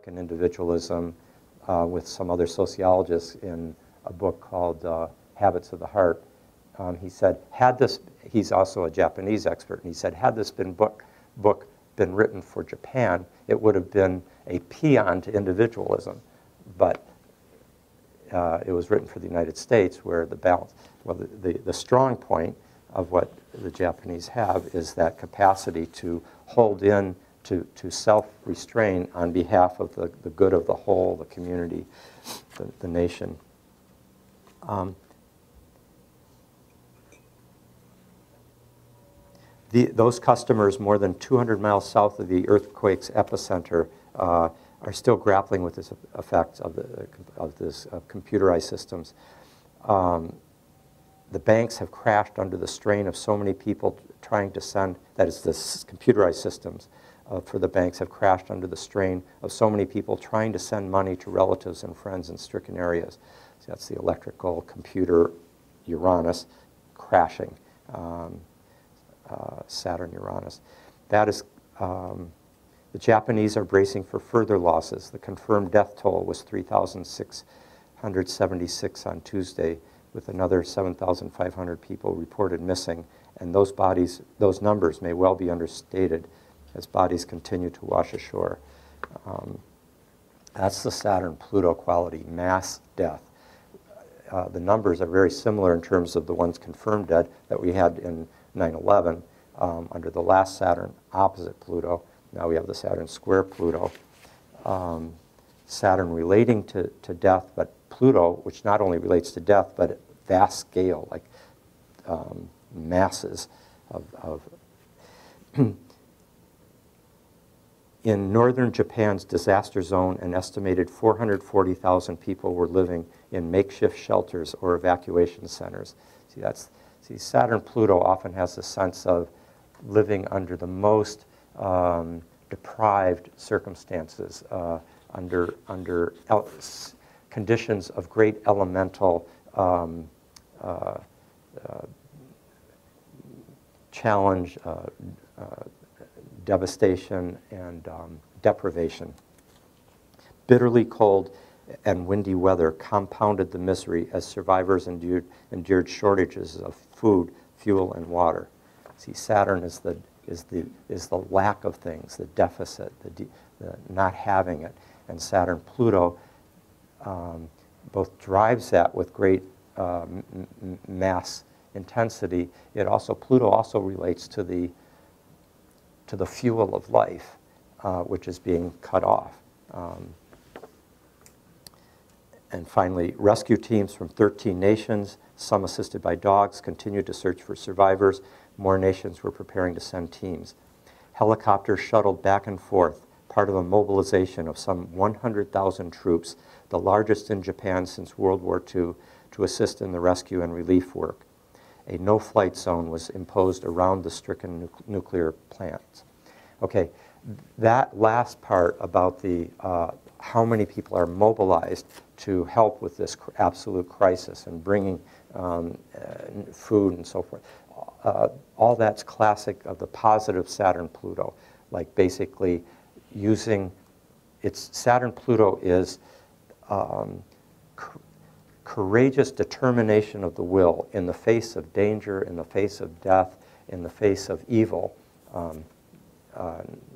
work and individualism with some other sociologists in a book called Habits of the Heart. He said, he's also a Japanese expert, and he said, had this book been written for Japan, it would have been a paean to individualism. But it was written for the United States, where the balance, well, the strong point of what the Japanese have is that capacity to hold in, to self-restrain on behalf of the good of the whole, the community, the nation. Those customers more than 200 miles south of the earthquake's epicenter are still grappling with this effect of this computerized systems. The banks have crashed under the strain of so many people trying to send, that is, the computerized systems for the banks have crashed under the strain of so many people trying to send money to relatives and friends in stricken areas. So that's the electrical computer Uranus crashing. Saturn, Uranus. That is, the Japanese are bracing for further losses. The confirmed death toll was 3,676 on Tuesday, with another 7,500 people reported missing. And those numbers may well be understated as bodies continue to wash ashore. That's the Saturn-Pluto quality, mass death. The numbers are very similar in terms of the ones confirmed dead that we had in 9/11 under the last Saturn opposite Pluto. Now we have the Saturn square Pluto. Saturn relating to death, but Pluto, which not only relates to death, but at vast scale, like masses of in northern Japan's disaster zone, an estimated 440,000 people were living in makeshift shelters or evacuation centers. See, Saturn-Pluto often has a sense of living under the most deprived circumstances, under conditions of great elemental challenge, devastation, and deprivation. Bitterly cold and windy weather compounded the misery as survivors endured shortages of food, fuel, and water. See, Saturn is the lack of things, the deficit, the not having it, and Saturn-Pluto both drives that with great mass intensity. Pluto also relates to the fuel of life, which is being cut off. And finally, rescue teams from 13 nations, some assisted by dogs, continued to search for survivors. More nations were preparing to send teams. Helicopters shuttled back and forth, part of a mobilization of some 100,000 troops, the largest in Japan since World War II, to assist in the rescue and relief work. A no-flight zone was imposed around the stricken nuclear plants. Okay, that last part about the how many people are mobilized to help with this absolute crisis and bringing food and so forth, all that's classic of the positive Saturn-Pluto, like basically using Saturn-Pluto is courageous determination of the will in the face of danger, in the face of death, in the face of evil.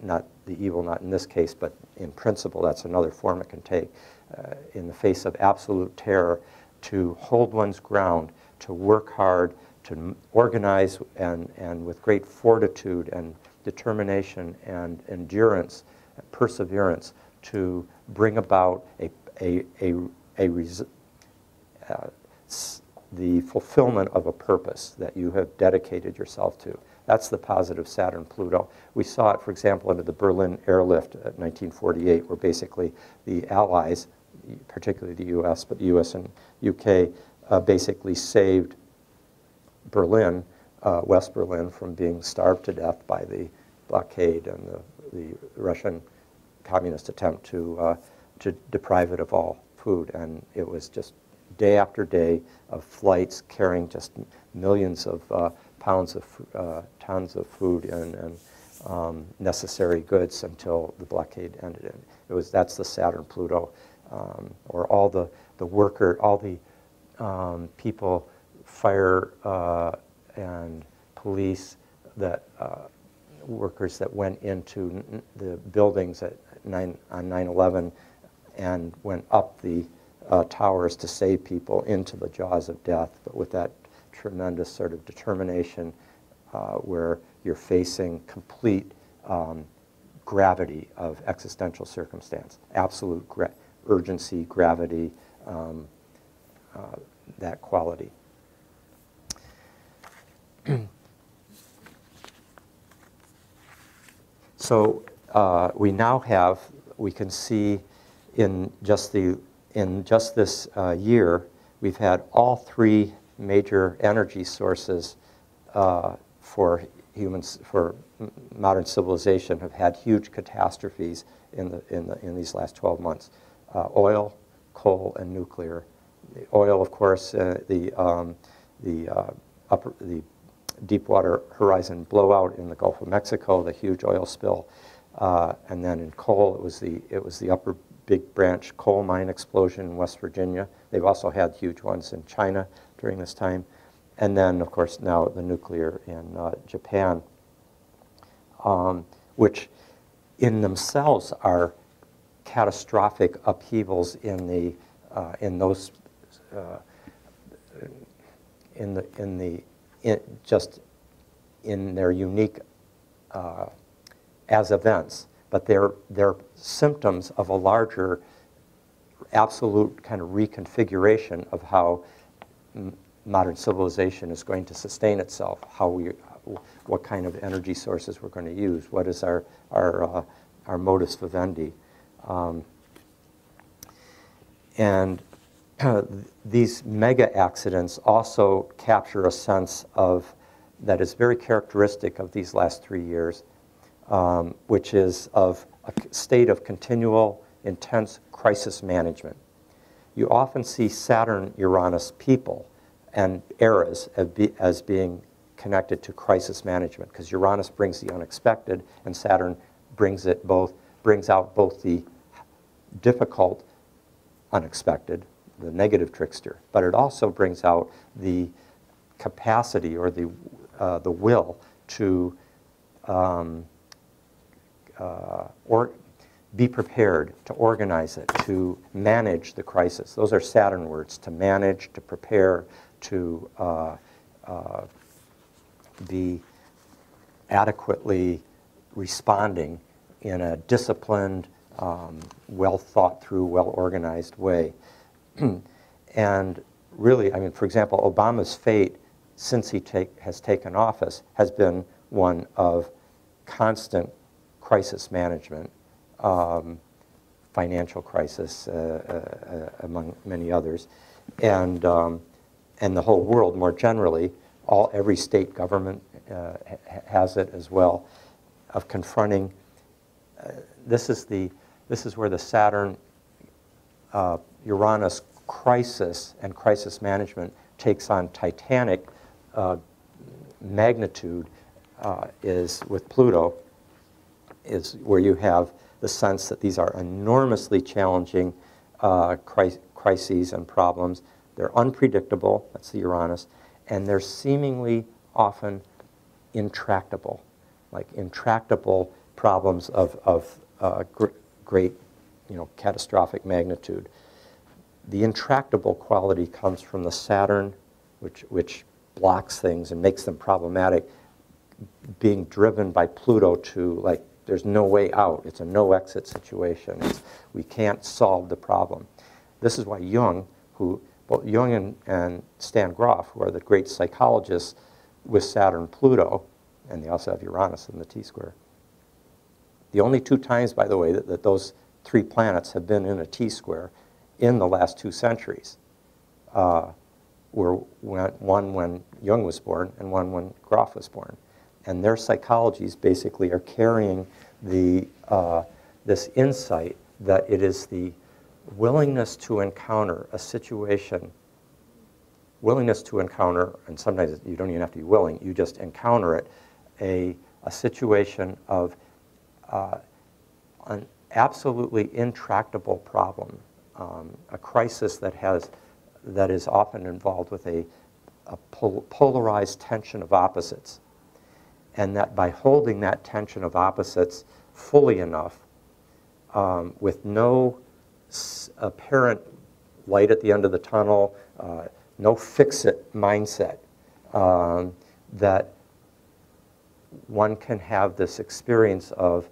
Not the evil, not in this case, but in principle, that's another form it can take. In the face of absolute terror, to hold one's ground, to work hard, to organize, and with great fortitude and determination and endurance, and perseverance, to bring about the fulfillment of a purpose that you have dedicated yourself to. That's the positive Saturn-Pluto. We saw it, for example, under the Berlin airlift in 1948, where basically the Allies, particularly the U.S., but the U.S. and U.K., basically saved Berlin, West Berlin, from being starved to death by the blockade and the Russian communist attempt to deprive it of all food. And it was just day after day of flights carrying just millions of tons of food and necessary goods until the blockade ended. That's the Saturn-Pluto, or all the people, fire and police, workers that went into the buildings on 9/11 and went up the towers to save people into the jaws of death, but with that tremendous sort of determination where you're facing complete gravity of existential circumstance, absolute urgency, gravity, that quality. So we can see in just this year, we've had all three major energy sources for humans, for modern civilization, have had huge catastrophes in these last 12 months. Oil, coal, and nuclear. The oil, of course, the Deepwater Horizon blowout in the Gulf of Mexico, the huge oil spill, and then in coal, it was the Upper Big Branch coal mine explosion in West Virginia. They've also had huge ones in China during this time, and then, of course, now the nuclear in Japan, which in themselves are catastrophic upheavals in their unique as events, but they're symptoms of a larger absolute kind of reconfiguration of how modern civilization is going to sustain itself, what kind of energy sources we're going to use, what is our modus vivendi. And these mega accidents also capture a sense that is very characteristic of these last 3 years, which is of a state of continual, intense crisis management. You often see Saturn-Uranus people and eras as being connected to crisis management, because Uranus brings the unexpected, and Saturn brings out both the difficult unexpected, the negative trickster, but it also brings out the capacity or the will to be prepared, to organize it, to manage the crisis. Those are Saturn words: to manage, to prepare, to be adequately responding in a disciplined, well thought through, well organized way. And really, I mean, for example, Obama's fate since he has taken office has been one of constant crisis management, financial crisis, among many others, and the whole world more generally. Every state government has it as well, of confronting. This is where the Saturn Uranus crisis and crisis management takes on titanic magnitude, is with Pluto, is where you have the sense that these are enormously challenging crises and problems. They're unpredictable, that's the Uranus, and they're seemingly often intractable, like intractable problems of great, catastrophic magnitude. The intractable quality comes from the Saturn, which blocks things and makes them problematic, being driven by Pluto to, like, there's no way out. It's a no-exit situation. We can't solve the problem. This is why Jung and Stan Grof, who are the great psychologists with Saturn-Pluto, and they also have Uranus in the T-square. The only 2 times, by the way, that those 3 planets have been in a T-square in the last 2 centuries were one when Jung was born and one when Grof was born. And their psychologies basically are carrying this insight that it is the willingness to encounter a situation, and sometimes you don't even have to be willing, you just encounter it, a a situation of an absolutely intractable problem, a crisis that is often involved with a polarized tension of opposites, and that by holding that tension of opposites fully enough, with no apparent light at the end of the tunnel, no fix-it mindset, that one can have this experience of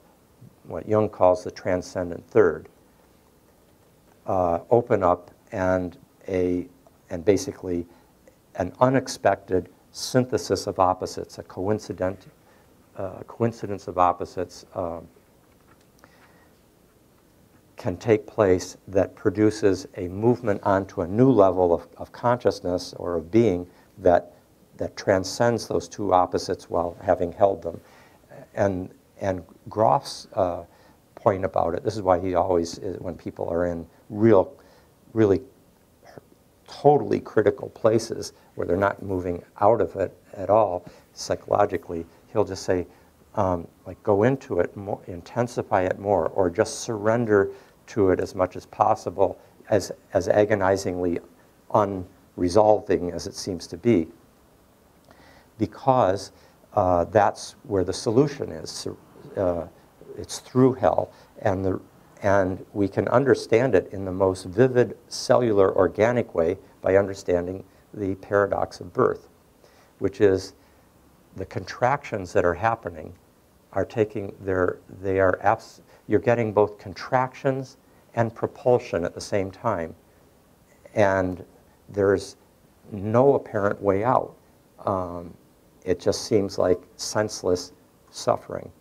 what Jung calls the transcendent third, open up, and basically an unexpected synthesis of opposites, a coincidence of opposites can take place that produces a movement onto a new level of consciousness or of being that transcends those two opposites while having held them. And Groff's point about it, this is why he always, when people are in really totally critical places where they're not moving out of it at all psychologically, he'll just say, like, go into it more, intensify it more, or just surrender to it as much as possible, as agonizingly unresolving as it seems to be, because that's where the solution is. It's through hell, and we can understand it in the most vivid cellular organic way by understanding the paradox of birth, which is the contractions that are happening are you're getting both contractions and propulsion at the same time, and there's no apparent way out. It just seems like senseless suffering.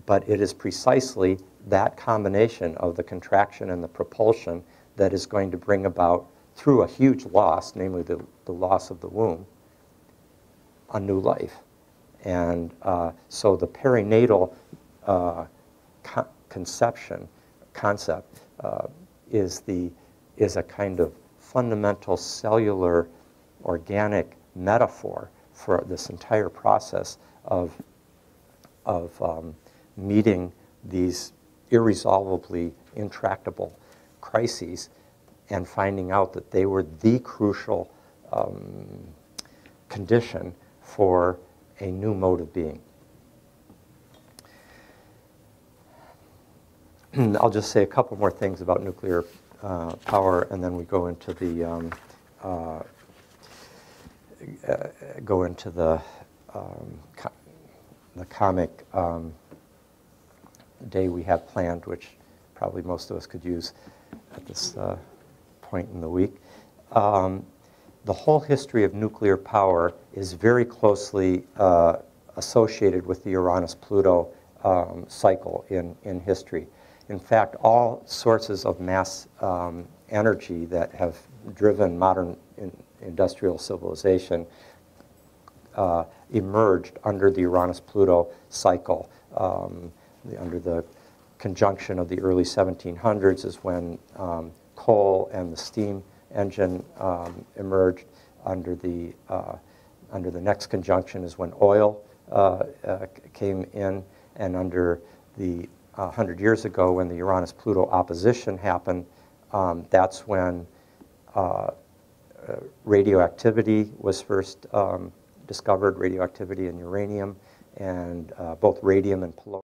But it is precisely that combination of the contraction and the propulsion that is going to bring about, through a huge loss, namely the loss of the womb, a new life. And so the perinatal concept is a kind of fundamental cellular organic metaphor for this entire process of meeting these irresolvably intractable crises and finding out that they were the crucial condition for a new mode of being. I'll just say a couple more things about nuclear power, and then we go into the comic day we have planned, which probably most of us could use at this point in the week. The whole history of nuclear power is very closely associated with the Uranus-Pluto cycle in history. In fact, all sources of mass energy that have driven modern industrial civilization emerged under the Uranus-Pluto cycle. Under the conjunction of the early 1700s is when coal and the steam engine emerged. Under the next conjunction is when oil came in, and under the 100 years ago, when the Uranus-Pluto opposition happened, that's when radioactivity was first discovered, radioactivity in uranium, and both radium and polonium.